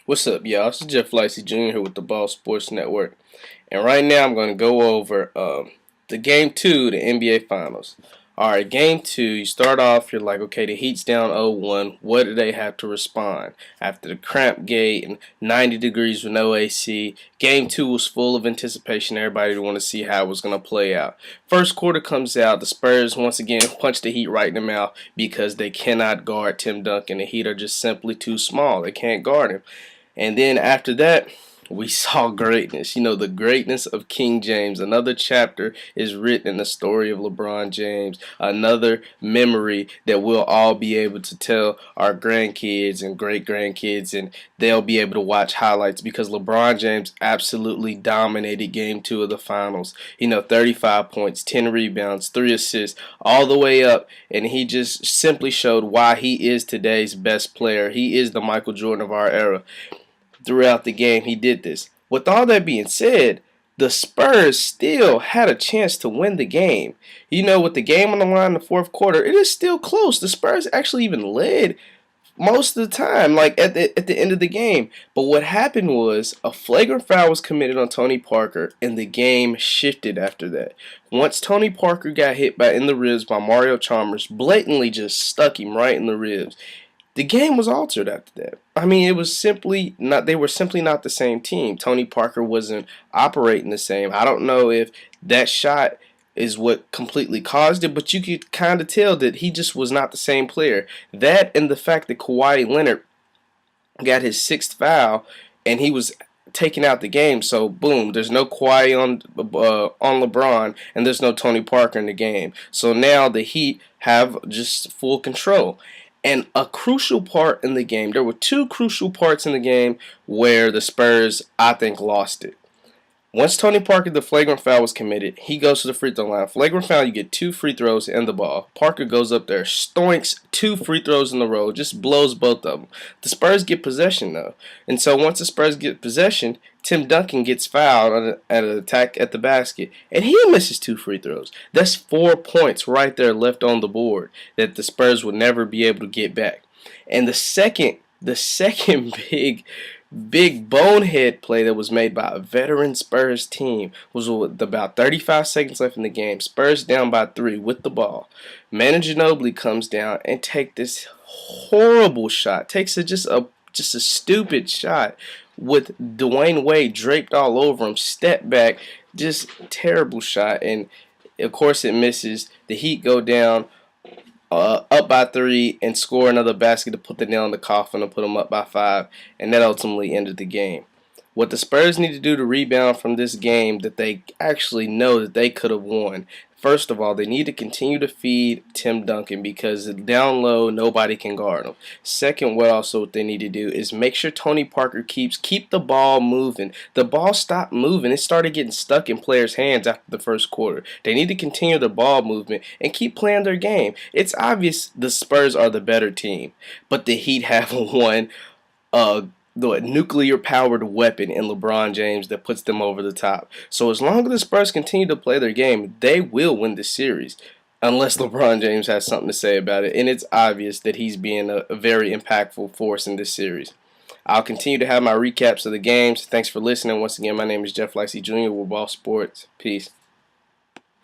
What's up, y'all? This is Jeff Lacey Jr. here with the Ball Sports Network. And right now I'm going to go over the Game 2, the NBA Finals. Alright, Game 2, you start off, you're like, okay, the Heat's down 0-1. What do they have to respond? After the cramp gate and 90 degrees with no AC, Game 2 was full of anticipation. Everybody wanted to see how it was going to play out. First quarter comes out, the Spurs once again punch the Heat right in the mouth because they cannot guard Tim Duncan. The Heat are just simply too small. They can't guard him. And then after that, we saw greatness. You know, the greatness of King James. Another chapter is written in the story of LeBron James. Another memory that we'll all be able to tell our grandkids and great-grandkids, and they'll be able to watch highlights because LeBron James absolutely dominated Game 2 of the Finals. You know, 35 points, 10 rebounds, 3 assists, all the way up, and he just simply showed why he is today's best player. He is the Michael Jordan of our era. Throughout the game, he did this. With all that being said, the Spurs still had a chance to win the game. You know, with the game on the line in the fourth quarter, it is still close. The Spurs actually even led most of the time, like at the end of the game. But what happened was a flagrant foul was committed on Tony Parker, and the game shifted after that. Once Tony Parker got hit in the ribs by Mario Chalmers, blatantly just stuck him right in the ribs. The game was altered after that. I mean, it was simply not. They were simply not the same team. Tony Parker wasn't operating the same. I don't know if that shot is what completely caused it, but you could kind of tell that he just was not the same player. That and the fact that Kawhi Leonard got his sixth foul and he was taken out the game. So boom, there's no Kawhi on LeBron, and there's no Tony Parker in the game. So now the Heat have just full control. And a crucial part in the game, there were two crucial parts in the game where the Spurs, I think, lost it. Once Tony Parker, the flagrant foul was committed, he goes to the free throw line. Flagrant foul, you get 2 free throws and the ball. Parker goes up there, stoinks 2 free throws in a row, just blows both of them. The Spurs get possession, though. And so once the Spurs get possession, Tim Duncan gets fouled at an attack at the basket, and he misses 2 free throws. That's 4 points right there left on the board that the Spurs would never be able to get back. And the second big bonehead play that was made by a veteran Spurs team was with about 35 seconds left in the game. Spurs down by 3 with the ball. Manu Ginobili comes down and takes this horrible shot. Takes just a stupid shot with Dwayne Wade draped all over him. Step back, just terrible shot, and of course it misses. The Heat go down up by 3 and score another basket to put the nail in the coffin and put them up by 5, and that ultimately ended the game. What the Spurs need to do to rebound from this game that they actually know that they could have won, first of all, they need to continue to feed Tim Duncan because down low, nobody can guard him. Second, what they need to do is make sure Tony Parker keep the ball moving. The ball stopped moving. It started getting stuck in players' hands after the first quarter. They need to continue the ball movement and keep playing their game. It's obvious the Spurs are the better team, but the Heat have one the nuclear-powered weapon in LeBron James that puts them over the top. So as long as the Spurs continue to play their game, they will win the series, unless LeBron James has something to say about it. And it's obvious that he's being a very impactful force in this series. I'll continue to have my recaps of the games. Thanks for listening. Once again, my name is Jeff Lacey Jr. with Ball Sports. Peace.